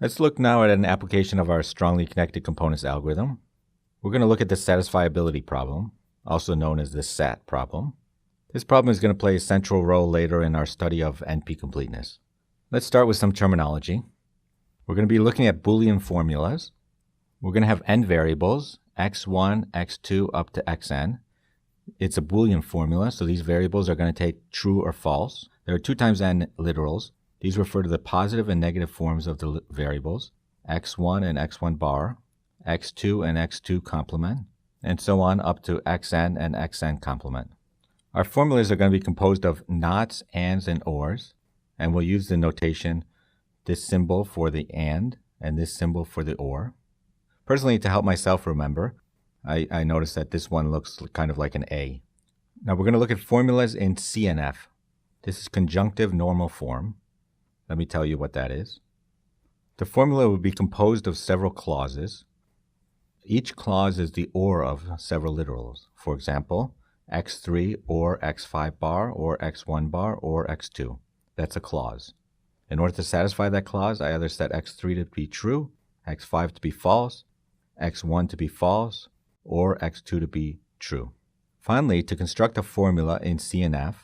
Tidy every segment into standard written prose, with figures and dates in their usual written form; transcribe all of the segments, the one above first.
Let's look now at an application of our strongly connected components algorithm. We're going to look at the satisfiability problem, also known as the SAT problem. This problem is going to play a central role later in our study of NP completeness. Let's start with some terminology. We're going to be looking at Boolean formulas. We're going to have n variables, x1, x2, up to xn. It's a Boolean formula, so these variables are going to take true or false. There are 2 times n literals. These refer to the positive and negative forms of the variables, x1 and x1 bar, x2 and x2 complement, and so on up to xn and xn complement. Our formulas are going to be composed of nots, ands, and ors, and we'll use the notation, this symbol for the and this symbol for the or. Personally, to help myself remember, I noticed that this one looks kind of like an A. Now we're going to look at formulas in CNF. This is conjunctive normal form. Let me tell you what that is. The formula will be composed of several clauses. Each clause is the or of several literals. For example, x3 or x5 bar or x1 bar or x2. That's a clause. In order to satisfy that clause, I either set x3 to be true, x5 to be false, x1 to be false, or x2 to be true. Finally, to construct a formula in CNF,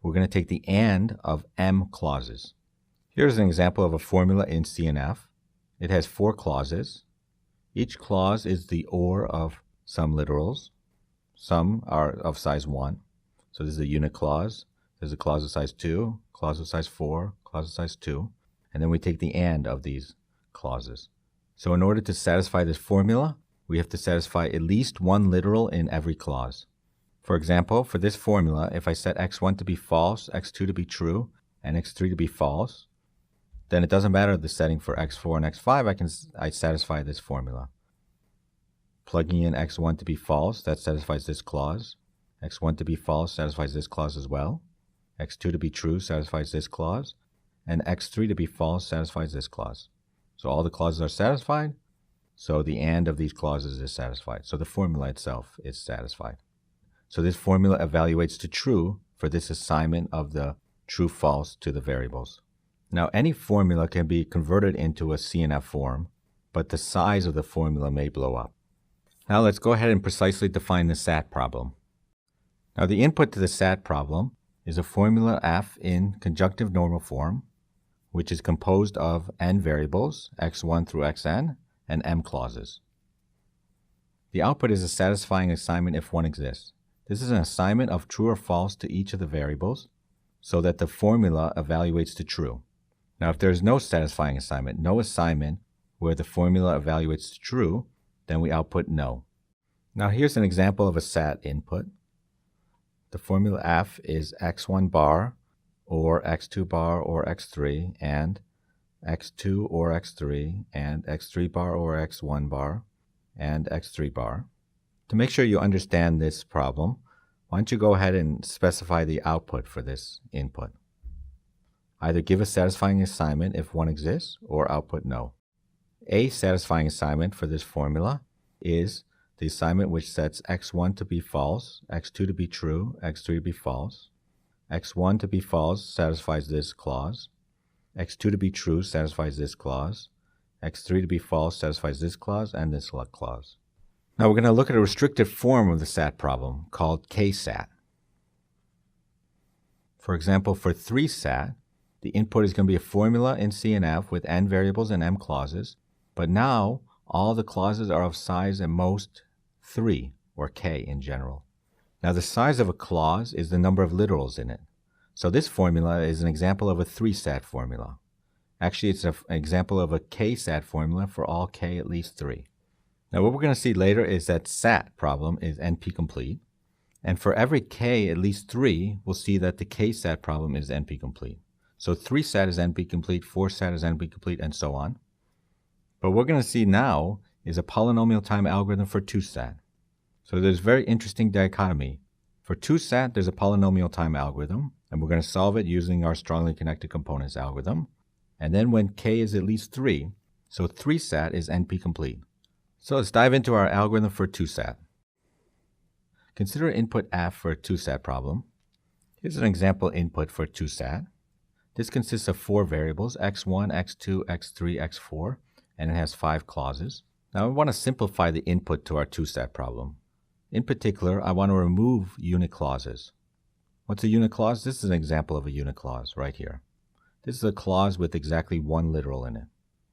we're going to take the and of m clauses. Here's an example of a formula in CNF. It has 4 clauses. Each clause is the or of some literals. Some are of size 1. So this is a unit clause. There's a clause of size 2, clause of size 4, clause of size 2. And then we take the and of these clauses. So in order to satisfy this formula, we have to satisfy at least one literal in every clause. For example, for this formula, if I set x1 to be false, x2 to be true, and x3 to be false, then it doesn't matter the setting for x4 and x5, I satisfy this formula. Plugging in x1 to be false, that satisfies this clause. x1 to be false satisfies this clause as well. x2 to be true satisfies this clause. And x3 to be false satisfies this clause. So all the clauses are satisfied, so the and of these clauses is satisfied. So the formula itself is satisfied. So this formula evaluates to true for this assignment of the true-false to the variables. Now, any formula can be converted into a CNF form, but the size of the formula may blow up. Now let's go ahead and precisely define the SAT problem. Now the input to the SAT problem is a formula f in conjunctive normal form, which is composed of n variables, x1 through xn, and m clauses. The output is a satisfying assignment if one exists. This is an assignment of true or false to each of the variables, so that the formula evaluates to true. Now, if there is no satisfying assignment, no assignment where the formula evaluates to true, then we output no. Now, here's an example of a SAT input. The formula f is x1 bar or x2 bar or x3 and x2 or x3 and x3 bar or x1 bar and x3 bar. To make sure you understand this problem, why don't you go ahead and specify the output for this input. Either give a satisfying assignment if one exists, or output no. A satisfying assignment for this formula is the assignment which sets x1 to be false, x2 to be true, x3 to be false. x1 to be false satisfies this clause. x2 to be true satisfies this clause. x3 to be false satisfies this clause and this clause. Now we're going to look at a restricted form of the SAT problem called K-SAT. For example, for 3-SAT, the input is going to be a formula in CNF with n variables and m clauses, but now all the clauses are of size at most 3, or k in general. Now the size of a clause is the number of literals in it. So this formula is an example of a 3-SAT formula. Actually, it's an example of a K-SAT formula for all k at least 3. Now what we're going to see later is that SAT problem is NP complete, and for every k at least 3, we'll see that the K-SAT problem is NP complete. So 3-SAT is NP complete, 4-SAT is NP complete, and so on. But what we're going to see now is a polynomial time algorithm for 2-SAT. So there's a very interesting dichotomy. For 2-SAT, there's a polynomial time algorithm, and we're going to solve it using our strongly connected components algorithm. And then when k is at least 3, so 3-SAT is NP complete. So let's dive into our algorithm for 2-SAT. Consider input f for a 2-SAT problem. Here's an example input for 2-SAT. This consists of 4 variables, x1, x2, x3, x4, and it has 5 clauses. Now I want to simplify the input to our two-stat problem. In particular, I want to remove unit clauses. What's a unit clause? This is an example of a unit clause right here. This is a clause with exactly one literal in it.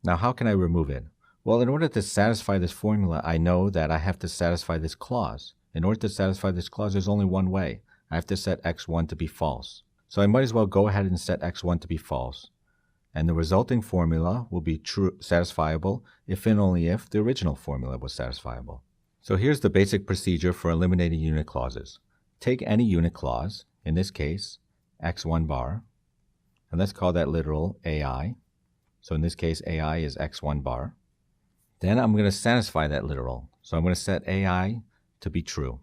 Now how can I remove it? Well, in order to satisfy this formula, I know that I have to satisfy this clause. In order to satisfy this clause, there's only one way. I have to set x1 to be false. So I might as well go ahead and set x1 to be false. And the resulting formula will be true, satisfiable if and only if the original formula was satisfiable. So here's the basic procedure for eliminating unit clauses. Take any unit clause, in this case, x1 bar, and let's call that literal AI. So in this case, AI is x1 bar. Then I'm going to satisfy that literal. So I'm going to set AI to be true.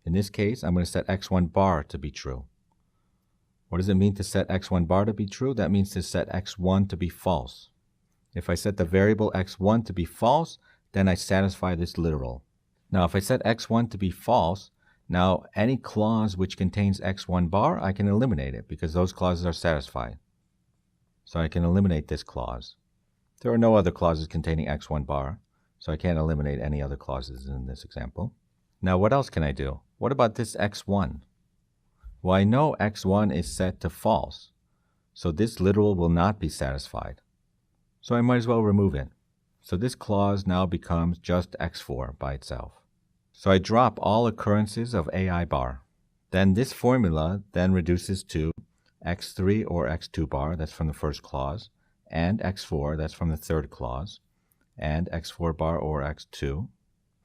In this case, I'm going to set x1 bar to be true. What does it mean to set x1 bar to be true? That means to set x1 to be false. If I set the variable x1 to be false, then I satisfy this literal. Now if I set x1 to be false, now any clause which contains x1 bar, I can eliminate it because those clauses are satisfied. So I can eliminate this clause. There are no other clauses containing x1 bar, so I can't eliminate any other clauses in this example. Now what else can I do? What about this x1? Well, I know x1 is set to false, so this literal will not be satisfied. So I might as well remove it. So this clause now becomes just x4 by itself. So I drop all occurrences of AI bar. Then this formula then reduces to x3 or x2 bar, that's from the first clause, and x4, that's from the third clause, and x4 bar or x2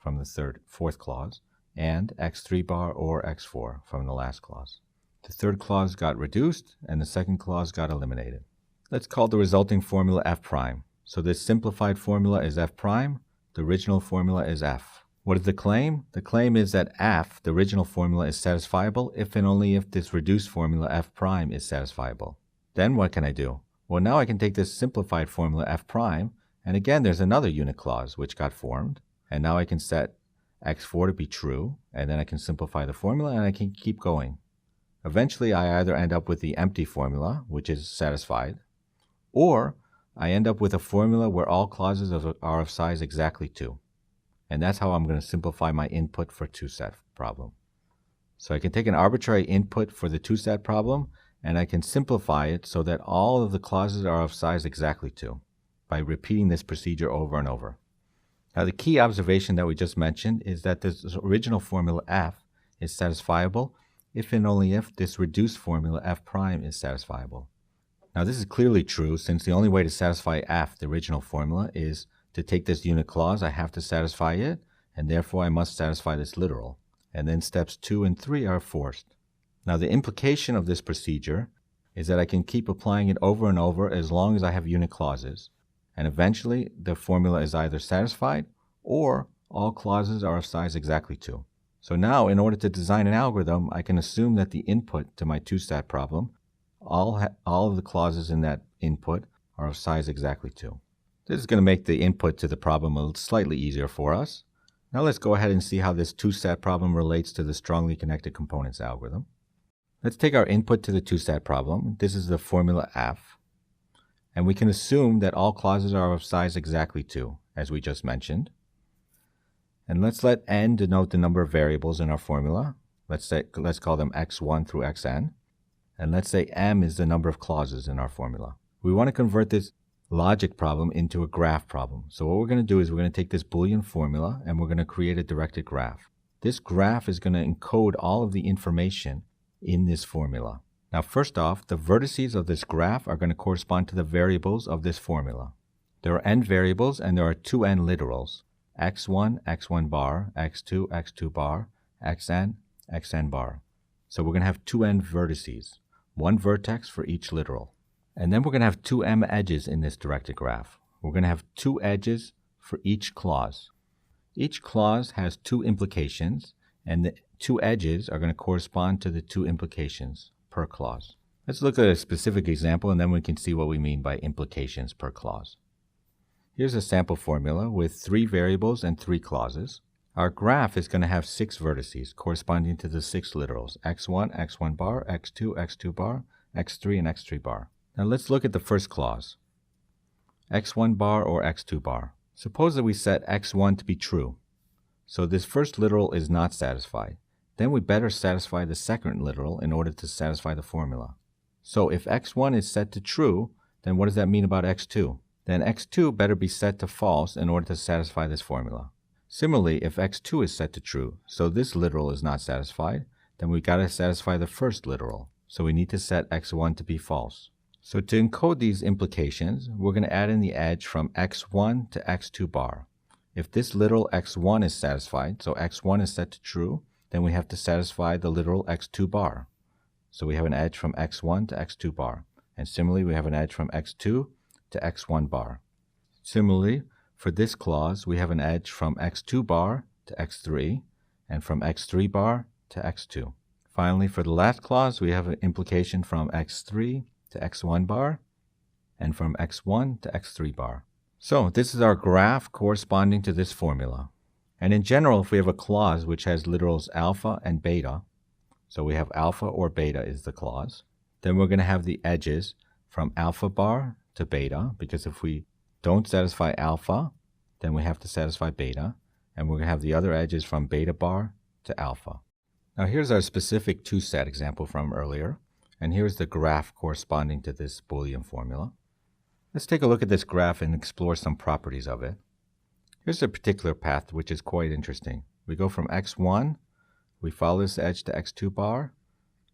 from the fourth clause, and x3 bar or x4 from the last clause. The third clause got reduced, and the second clause got eliminated. Let's call the resulting formula f prime. So this simplified formula is f prime, the original formula is f. What is the claim? The claim is that f, the original formula, is satisfiable if and only if this reduced formula f prime is satisfiable. Then what can I do? Well, now I can take this simplified formula f prime, and again there's another unit clause which got formed, and now I can set x4 to be true, and then I can simplify the formula and I can keep going. Eventually I either end up with the empty formula, which is satisfied, or I end up with a formula where all clauses are of size exactly 2. And that's how I'm going to simplify my input for two-stat problem. So I can take an arbitrary input for the two-stat problem, and I can simplify it so that all of the clauses are of size exactly 2 by repeating this procedure over and over. Now the key observation that we just mentioned is that this original formula f is satisfiable if and only if this reduced formula f prime is satisfiable. Now this is clearly true since the only way to satisfy f, the original formula, is to take this unit clause, I have to satisfy it, and therefore I must satisfy this literal. And then steps 2 and 3 are forced. Now the implication of this procedure is that I can keep applying it over and over as long as I have unit clauses. And eventually the formula is either satisfied or all clauses are of size exactly 2. So now in order to design an algorithm, I can assume that the input to my two-stat problem, all of the clauses in that input are of size exactly 2. This is going to make the input to the problem slightly easier for us. Now let's go ahead and see how this two-stat problem relates to the strongly connected components algorithm. Let's take our input to the two-stat problem. This is the formula f. And we can assume that all clauses are of size exactly 2, as we just mentioned. And let's let n denote the number of variables in our formula. Let's call them x1 through xn. And let's say m is the number of clauses in our formula. We want to convert this logic problem into a graph problem. So what we're going to do is we're going to take this Boolean formula and we're going to create a directed graph. This graph is going to encode all of the information in this formula. Now first off, the vertices of this graph are going to correspond to the variables of this formula. There are n variables and there are 2n literals. x1, x1 bar, x2, x2 bar, xn, xn bar. So we're going to have 2n vertices, one vertex for each literal. And then we're going to have 2m edges in this directed graph. We're going to have 2 edges for each clause. Each clause has 2 implications, and the 2 edges are going to correspond to the 2 implications per clause. Let's look at a specific example, and then we can see what we mean by implications per clause. Here's a sample formula with 3 variables and 3 clauses. Our graph is going to have 6 vertices corresponding to the 6 literals, x1, x1 bar, x2, x2 bar, x3, and x3 bar. Now let's look at the first clause, x1 bar or x2 bar. Suppose that we set x1 to be true. So this first literal is not satisfied. Then we better satisfy the second literal in order to satisfy the formula. So if x1 is set to true, then what does that mean about x2? Then x2 better be set to false in order to satisfy this formula. Similarly, if x2 is set to true, so this literal is not satisfied, then we got to satisfy the first literal. So we need to set x1 to be false. So to encode these implications, we're going to add in the edge from x1 to x2 bar. If this literal x1 is satisfied, so x1 is set to true, then we have to satisfy the literal x2 bar. So we have an edge from x1 to x2 bar. And similarly, we have an edge from x2 to x1 bar. Similarly, for this clause, we have an edge from x2 bar to x3, and from x3 bar to x2. Finally, for the last clause, we have an implication from x3 to x1 bar, and from x1 to x3 bar. So this is our graph corresponding to this formula. And in general, if we have a clause which has literals alpha and beta, so we have alpha or beta is the clause, then we're going to have the edges from alpha bar to beta, because if we don't satisfy alpha, then we have to satisfy beta, and we're going to have the other edges from beta bar to alpha. Now here's our specific two-set example from earlier, and here's the graph corresponding to this Boolean formula. Let's take a look at this graph and explore some properties of it. Here's a particular path which is quite interesting. We go from x1, we follow this edge to x2 bar,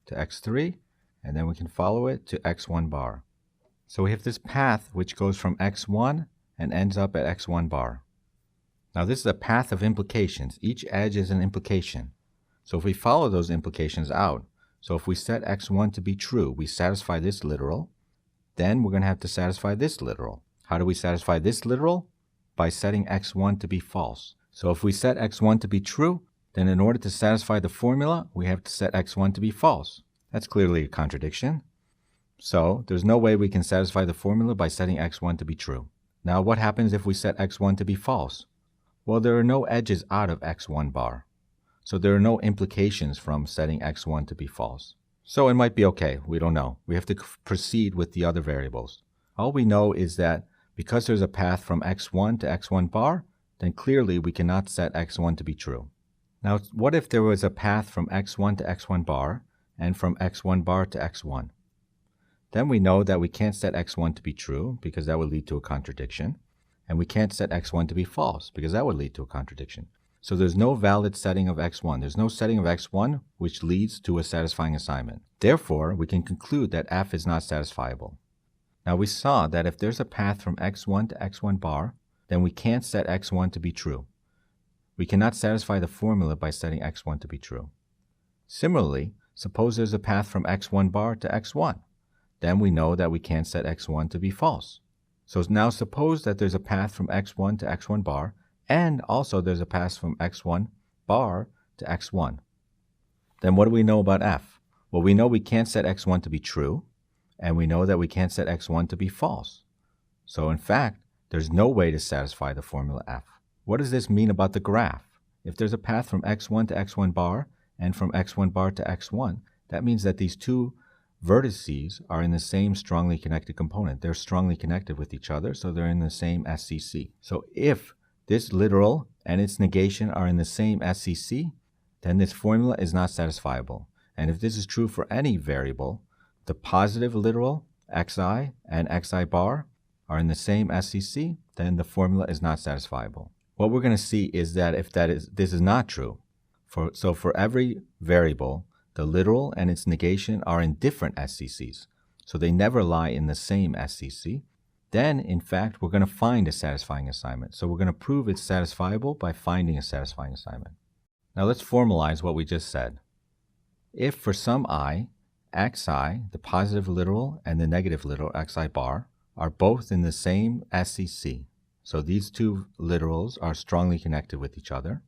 to x3, and then we can follow it to x1 bar. So we have this path which goes from x1 and ends up at x1 bar. Now this is a path of implications. Each edge is an implication. So if we follow those implications out, so if we set x1 to be true, we satisfy this literal, then we're going to have to satisfy this literal. How do we satisfy this literal? By setting x1 to be false. So if we set x1 to be true, then in order to satisfy the formula, we have to set x1 to be false. That's clearly a contradiction. So there's no way we can satisfy the formula by setting x1 to be true. Now what happens if we set x1 to be false? Well, there are no edges out of x1 bar. So there are no implications from setting x1 to be false. So it might be okay, we don't know. We have to proceed with the other variables. All we know is that because there's a path from x1 to x1 bar, then clearly we cannot set x1 to be true. Now what if there was a path from x1 to x1 bar and from x1 bar to x1? Then we know that we can't set x1 to be true because that would lead to a contradiction. And we can't set x1 to be false because that would lead to a contradiction. So there's no valid setting of x1. There's no setting of x1 which leads to a satisfying assignment. Therefore, we can conclude that f is not satisfiable. Now we saw that if there's a path from x1 to x1 bar, then we can't set x1 to be true. We cannot satisfy the formula by setting x1 to be true. Similarly, suppose there's a path from x1 bar to x1. Then we know that we can't set x1 to be false. So now suppose that there's a path from x1 to x1 bar, and also there's a path from x1 bar to x1. Then what do we know about f? Well, we know we can't set x1 to be true, and we know that we can't set x1 to be false. So in fact, there's no way to satisfy the formula f. What does this mean about the graph? If there's a path from x1 to x1 bar and from x1 bar to x1, that means that these two vertices are in the same strongly connected component. They're strongly connected with each other, so they're in the same SCC. So if this literal and its negation are in the same SCC, then this formula is not satisfiable. And if this is true for any variable, the positive literal xi and xi bar are in the same SCC, then the formula is not satisfiable. What we're going to see is that if this is not true, so for every variable, the literal and its negation are in different SCCs, so they never lie in the same SCC, then in fact we're going to find a satisfying assignment. So we're going to prove it's satisfiable by finding a satisfying assignment. Now let's formalize what we just said. If for some I, xi, the positive literal and the negative literal xi bar, are both in the same SCC, so these two literals are strongly connected with each other,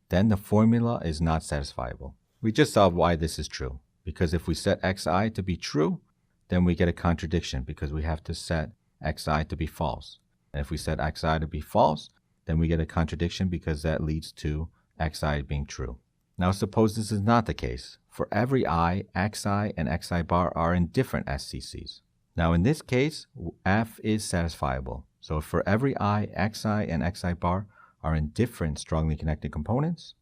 then the formula is not satisfiable. We just saw why this is true, because if we set xi to be true, then we get a contradiction because we have to set xi to be false. And if we set xi to be false, then we get a contradiction because that leads to xi being true. Now suppose this is not the case. For every I, xi and xi bar are in different SCCs. Now in this case, f is satisfiable. So if for every I, xi and xi bar are in different strongly connected components,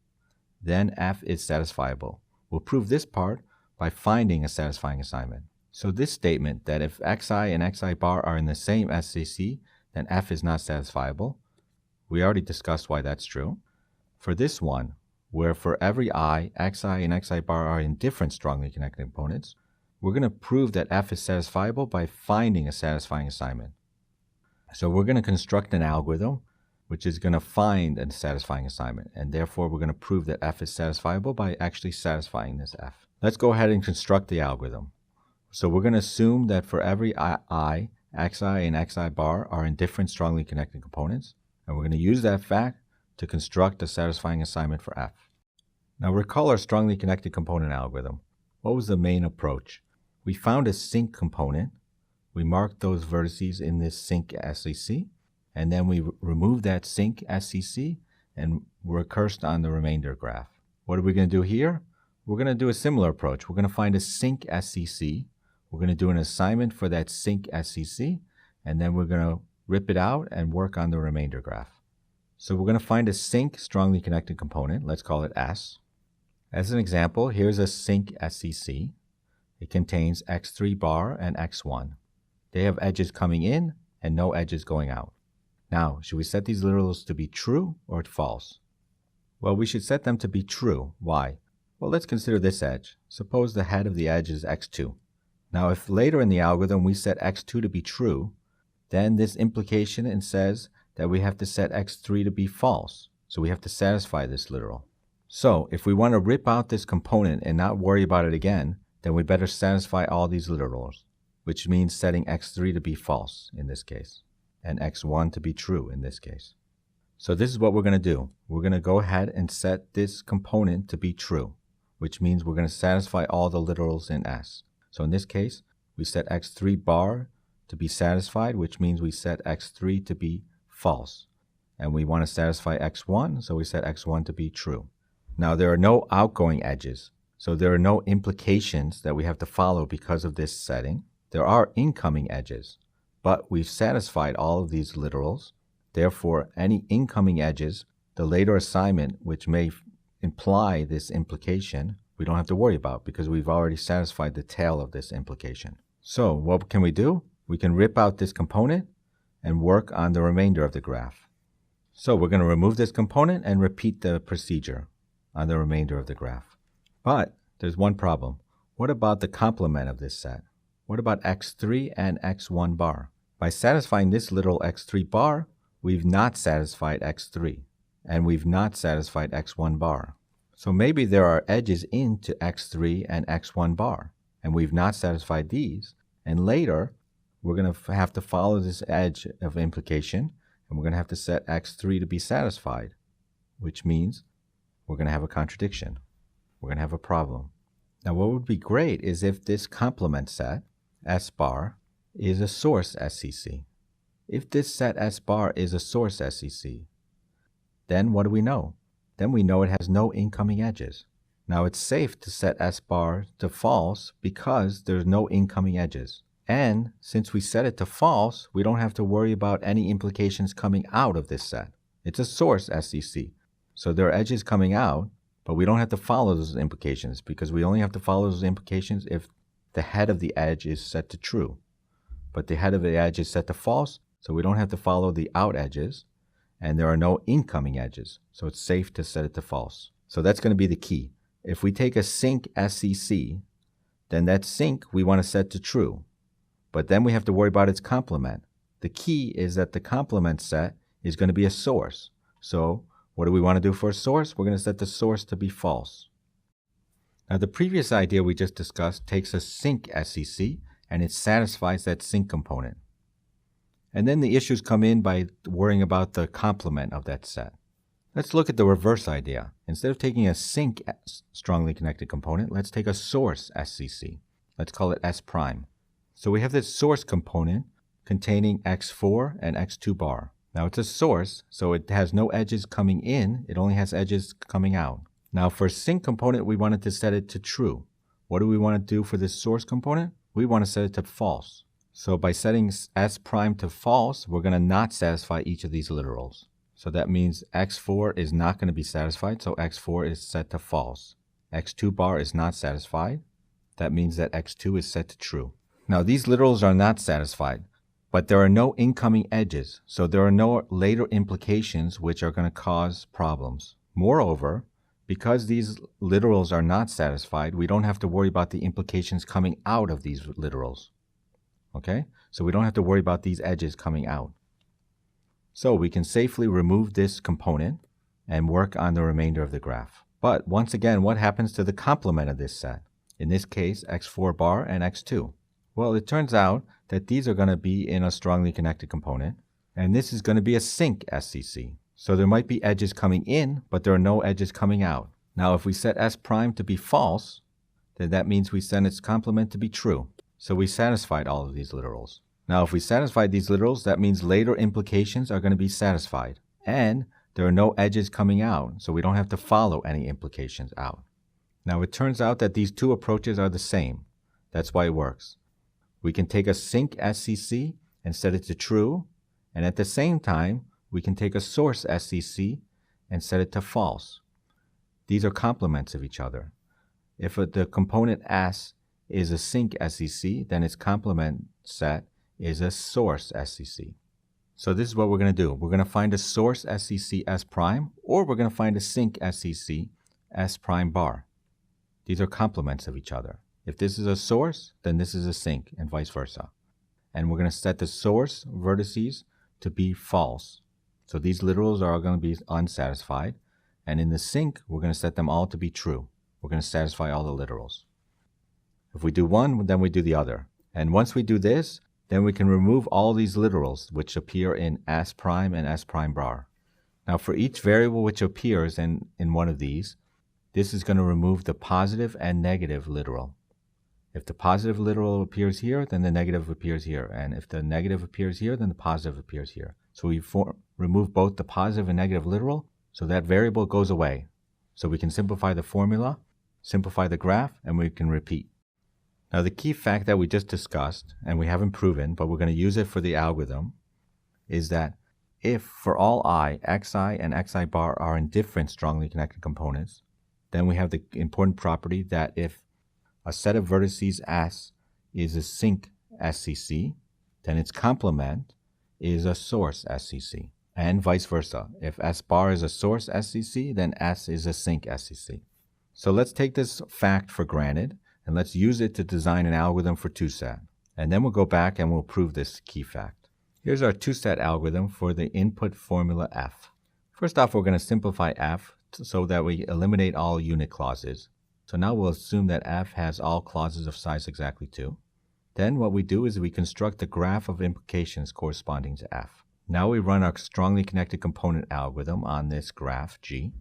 then f is satisfiable. We'll prove this part by finding a satisfying assignment. So this statement that if xi and xi bar are in the same SCC, then f is not satisfiable. We already discussed why that's true. For this one, where for every I, xi and xi bar are in different strongly connected components, we're going to prove that f is satisfiable by finding a satisfying assignment. So we're going to construct an algorithm which is going to find a satisfying assignment, and therefore we're going to prove that f is satisfiable by actually satisfying this f. Let's go ahead and construct the algorithm. So we're going to assume that for every I, xi and xi bar are in different strongly connected components, and we're going to use that fact to construct a satisfying assignment for f. Now recall our strongly connected component algorithm. What was the main approach? We found a sink component. We marked those vertices in this sink SCC, and then we removed that sink SCC and recursed on the remainder graph. What are we going to do here? We're going to do a similar approach. We're going to find a sink SCC. We're going to do an assignment for that sink SCC, and then we're going to rip it out and work on the remainder graph. So we're going to find a sink strongly connected component. Let's call it S. As an example, here's a sink SCC. It contains x3 bar and x1. They have edges coming in and no edges going out. Now, should we set these literals to be true or false? Well, we should set them to be true. Why? Well, let's consider this edge. Suppose the head of the edge is x2. Now, if later in the algorithm we set x2 to be true, then this implication says that we have to set x3 to be false. So we have to satisfy this literal. So if we want to rip out this component and not worry about it again, then we better satisfy all these literals, which means setting x3 to be false in this case, and x1 to be true in this case. So this is what we're going to do. We're going to go ahead and set this component to be true, which means we're going to satisfy all the literals in S. So in this case, we set x3 bar to be satisfied, which means we set x3 to be false. And we want to satisfy x1, so we set x1 to be true. Now there are no outgoing edges, so there are no implications that we have to follow because of this setting. There are incoming edges, but we've satisfied all of these literals. Therefore, any incoming edges, the later assignment, which may imply this implication, we don't have to worry about because we've already satisfied the tail of this implication. So what can we do? We can rip out this component and work on the remainder of the graph. So we're going to remove this component and repeat the procedure on the remainder of the graph. But there's one problem. What about the complement of this set? What about x3 and x1 bar? By satisfying this literal x3 bar, we've not satisfied x3, and we've not satisfied x1 bar. So maybe there are edges into x3 and x1 bar, and we've not satisfied these, and later we're going to have to follow this edge of implication, and we're going to have to set x3 to be satisfied, which means we're going to have a contradiction. We're going to have a problem. Now what would be great is if this complement set, S bar, is a source SCC. If this set S bar is a source SCC, then what do we know? Then we know it has no incoming edges. Now it's safe to set S bar to false because there's no incoming edges. And since we set it to false, we don't have to worry about any implications coming out of this set. It's a source SCC. So there are edges coming out, but we don't have to follow those implications because we only have to follow those implications if the head of the edge is set to true. But the head of the edge is set to false, so we don't have to follow the out edges, and there are no incoming edges, so it's safe to set it to false. So that's going to be the key. If we take a sink SCC, then that sink we want to set to true, but then we have to worry about its complement. The key is that the complement set is going to be a source. So what do we want to do for a source? We're going to set the source to be false. Now the previous idea we just discussed takes a sink SCC and it satisfies that sink component. And then the issues come in by worrying about the complement of that set. Let's look at the reverse idea. Instead of taking a sink strongly connected component, let's take a source SCC. Let's call it S prime. So we have this source component containing x4 and x2 bar. Now it's a source, so it has no edges coming in, it only has edges coming out. Now for a sink component, we wanted to set it to true. What do we want to do for this source component? We want to set it to false. So by setting s prime to false, we're going to not satisfy each of these literals. So that means x4 is not going to be satisfied, so x4 is set to false. x2 bar is not satisfied. That means that x2 is set to true. Now these literals are not satisfied, but there are no incoming edges, so there are no later implications which are going to cause problems. Moreover, because these literals are not satisfied, we don't have to worry about the implications coming out of these literals. Okay? So we don't have to worry about these edges coming out. So we can safely remove this component and work on the remainder of the graph. But once again, what happens to the complement of this set? In this case, x4 bar and x2. Well, it turns out that these are going to be in a strongly connected component, and this is going to be a sinc SCC. So there might be edges coming in, but there are no edges coming out. Now, if we set s prime to be false, then that means we set its complement to be true. So we satisfied all of these literals. Now, if we satisfied these literals, that means later implications are going to be satisfied. And there are no edges coming out, so we don't have to follow any implications out. Now, it turns out that these two approaches are the same. That's why it works. We can take a sinc SCC and set it to true, and at the same time, we can take a source SCC and set it to false. These are complements of each other. If the component S is a sinc SCC, then its complement set is a source SCC. So this is what we're going to do. We're going to find a source SCC S prime, or we're going to find a sinc SCC S prime bar. These are complements of each other. If this is a source, then this is a sinc, and vice versa. And we're going to set the source vertices to be false. So these literals are going to be unsatisfied. And in the sinc, we're going to set them all to be true. We're going to satisfy all the literals. If we do one, then we do the other. And once we do this, then we can remove all these literals which appear in S prime and S prime bar. Now for each variable which appears in one of these, this is going to remove the positive and negative literal. If the positive literal appears here, then the negative appears here. And if the negative appears here, then the positive appears here. So we remove both the positive and negative literal, so that variable goes away. So we can simplify the formula, simplify the graph, and we can repeat. Now the key fact that we just discussed, and we haven't proven, but we're going to use it for the algorithm, is that if for all I, xi and xi bar are in different strongly connected components, then we have the important property that if a set of vertices S is a sinc SCC, then its complement is a source SCC, and vice versa. If S bar is a source SCC, then S is a sinc SCC. So let's take this fact for granted, and let's use it to design an algorithm for two-set. And then we'll go back and we'll prove this key fact. Here's our two-set algorithm for the input formula F. First off, we're going to simplify F so that we eliminate all unit clauses. So now we'll assume that F has all clauses of size exactly 2. Then what we do is we construct a graph of implications corresponding to F. Now we run our strongly connected component algorithm on this graph G.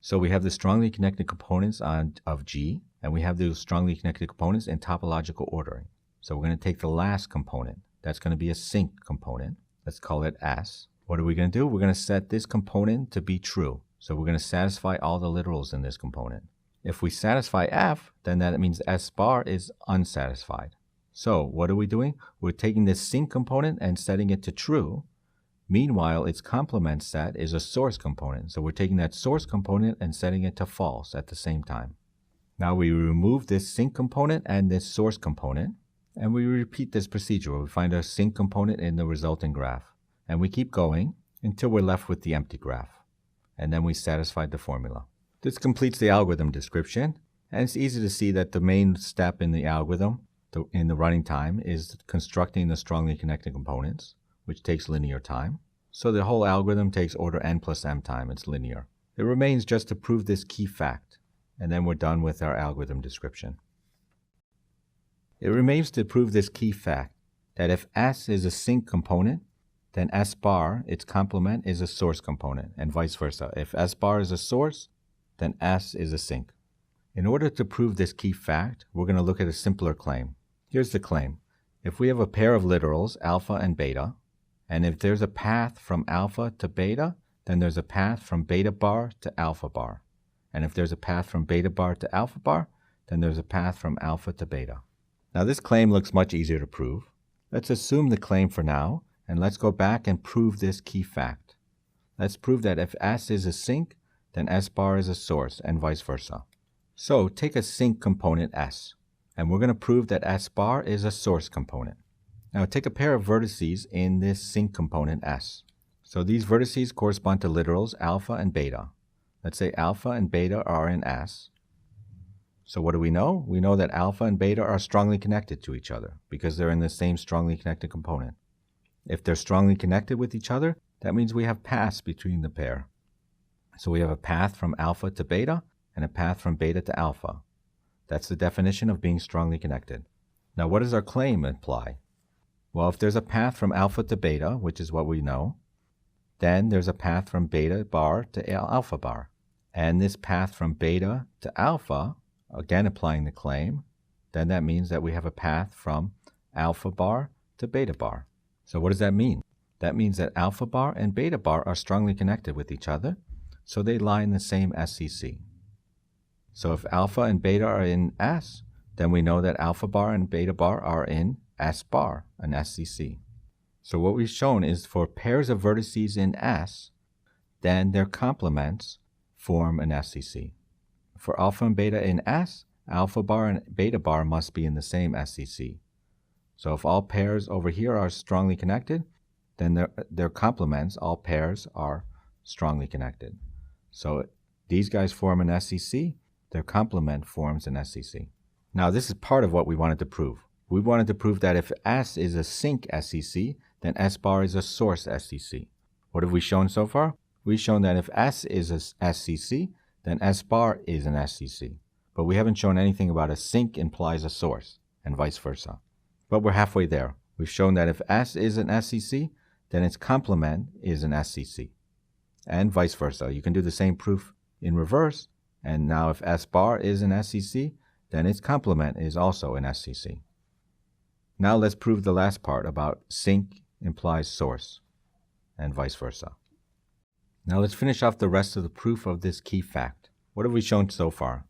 So we have the strongly connected components of G, and we have those strongly connected components in topological ordering. So we're going to take the last component. That's going to be a sinc component. Let's call it S. What are we going to do? We're going to set this component to be true. So we're going to satisfy all the literals in this component. If we satisfy F, then that means S bar is unsatisfied. So what are we doing? We're taking this sinc component and setting it to true. Meanwhile, its complement set is a source component. So we're taking that source component and setting it to false at the same time. Now we remove this sinc component and this source component, and we repeat this procedure. We find a sinc component in the resulting graph. And we keep going until we're left with the empty graph. And then we satisfied the formula. This completes the algorithm description, and it's easy to see that the main step in the algorithm, in the running time, is constructing the strongly connected components, which takes linear time. So the whole algorithm takes order n plus m time. It's linear. It remains just to prove this key fact, and then we're done with our algorithm description. It remains to prove this key fact, that if S is a sinc component, then S bar, its complement, is a source component, and vice versa. If S bar is a source, then S is a sinc. In order to prove this key fact, we're going to look at a simpler claim. Here's the claim. If we have a pair of literals, alpha and beta, and if there's a path from alpha to beta, then there's a path from beta bar to alpha bar. And if there's a path from beta bar to alpha bar, then there's a path from alpha to beta. Now this claim looks much easier to prove. Let's assume the claim for now, and let's go back and prove this key fact. Let's prove that if S is a sink, then S bar is a source, and vice versa. So take a sink component S, and we're going to prove that S bar is a source component. Now take a pair of vertices in this sink component S. So these vertices correspond to literals alpha and beta. Let's say alpha and beta are in S. So what do we know? We know that alpha and beta are strongly connected to each other because they're in the same strongly connected component. If they're strongly connected with each other, that means we have paths between the pair. So we have a path from alpha to beta and a path from beta to alpha. That's the definition of being strongly connected. Now what does our claim imply? Well, if there's a path from alpha to beta, which is what we know, then there's a path from beta bar to alpha bar. And this path from beta to alpha, again applying the claim, then that means that we have a path from alpha bar to beta bar. So what does that mean? That means that alpha bar and beta bar are strongly connected with each other, so they lie in the same SCC. So if alpha and beta are in S, then we know that alpha bar and beta bar are in S bar, an SCC. So what we've shown is for pairs of vertices in S, then their complements form an SCC. For alpha and beta in S, alpha bar and beta bar must be in the same SCC. So if all pairs over here are strongly connected, then their complements, all pairs, are strongly connected. So these guys form an SCC, their complement forms an SCC. Now this is part of what we wanted to prove. We wanted to prove that if S is a sink SCC, then S bar is a source SCC. What have we shown so far? We've shown that if S is a SCC, then S bar is an SCC. But we haven't shown anything about a sink implies a source, and vice versa. But we're halfway there. We've shown that if S is an SCC, then its complement is an SCC, and vice versa. You can do the same proof in reverse, and now if S bar is an SCC, then its complement is also an SCC. Now let's prove the last part about sink implies source, and vice versa. Now let's finish off the rest of the proof of this key fact. What have we shown so far?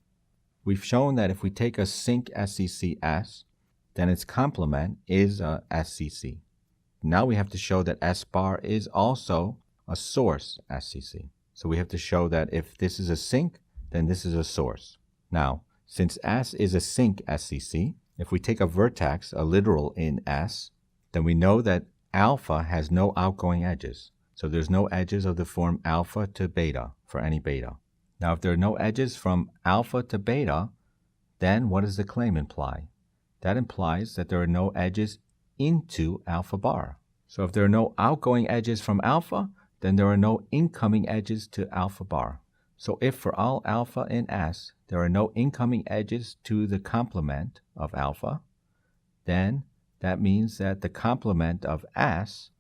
We've shown that if we take a sink SCC S, then its complement is a SCC. Now we have to show that S bar is also a source SCC. So we have to show that if this is a sink, then this is a source. Now, since S is a sink SCC, if we take a vertex, a literal in S, then we know that alpha has no outgoing edges. So there's no edges of the form alpha to beta for any beta. Now if there are no edges from alpha to beta, then what does the claim imply? That implies that there are no edges into alpha bar. So if there are no outgoing edges from alpha, then there are no incoming edges to alpha bar. So if for all alpha in S, there are no incoming edges to the complement of alpha, then that means that the complement of S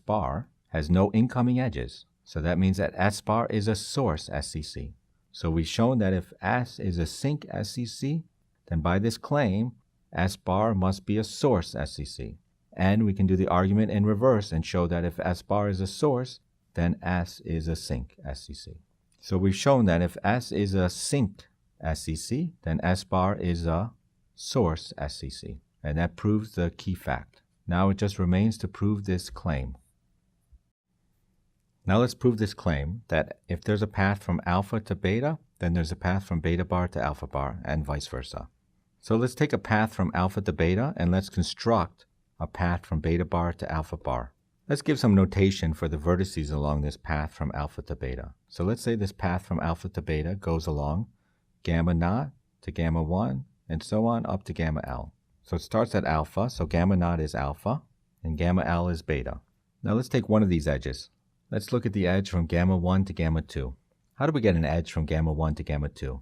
bar, has no incoming edges. So that means that S bar is a source SCC. So we've shown that if S is a sink SCC, then by this claim, S bar must be a source SCC. And we can do the argument in reverse and show that if S bar is a source, then S is a sink SCC. So we've shown that if S is a sink SCC, then S bar is a source SCC. And that proves the key fact. Now it just remains to prove this claim. Now let's prove this claim that if there's a path from alpha to beta, then there's a path from beta bar to alpha bar, and vice versa. So let's take a path from alpha to beta, and let's construct a path from beta bar to alpha bar. Let's give some notation for the vertices along this path from alpha to beta. So let's say this path from alpha to beta goes along gamma naught to gamma 1, and so on up to gamma L. So it starts at alpha, so gamma naught is alpha, and gamma L is beta. Now let's take one of these edges. Let's look at the edge from gamma 1 to gamma 2. How do we get an edge from gamma 1 to gamma 2?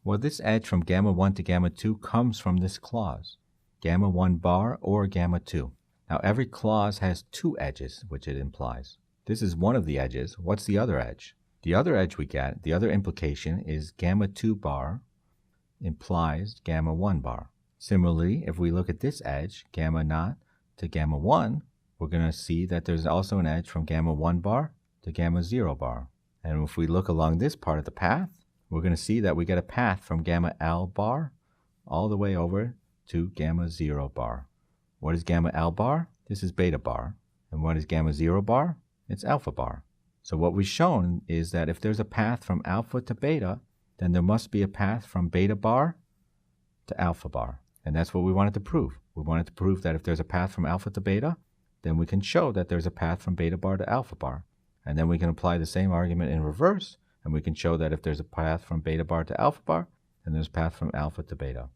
Well, this edge from gamma 1 to gamma 2 comes from this clause, gamma 1 bar or gamma 2. Now every clause has two edges, which it implies. This is one of the edges. What's the other edge? The other edge we get, the other implication, is gamma 2 bar implies gamma 1 bar. Similarly, if we look at this edge, gamma naught to gamma 1, we're going to see that there's also an edge from gamma 1 bar to gamma 0 bar. And if we look along this part of the path, we're going to see that we get a path from gamma L bar all the way over to gamma 0 bar. What is gamma L bar? This is beta bar. And what is gamma 0 bar? It's alpha bar. So what we've shown is that if there's a path from alpha to beta, then there must be a path from beta bar to alpha bar. And that's what we wanted to prove. We wanted to prove that if there's a path from alpha to beta, then we can show that there's a path from beta bar to alpha bar. And then we can apply the same argument in reverse, and we can show that if there's a path from beta bar to alpha bar, then there's a path from alpha to beta.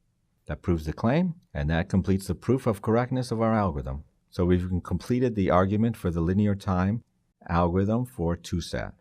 That proves the claim, and that completes the proof of correctness of our algorithm. So we've completed the argument for the linear time algorithm for 2-SAT.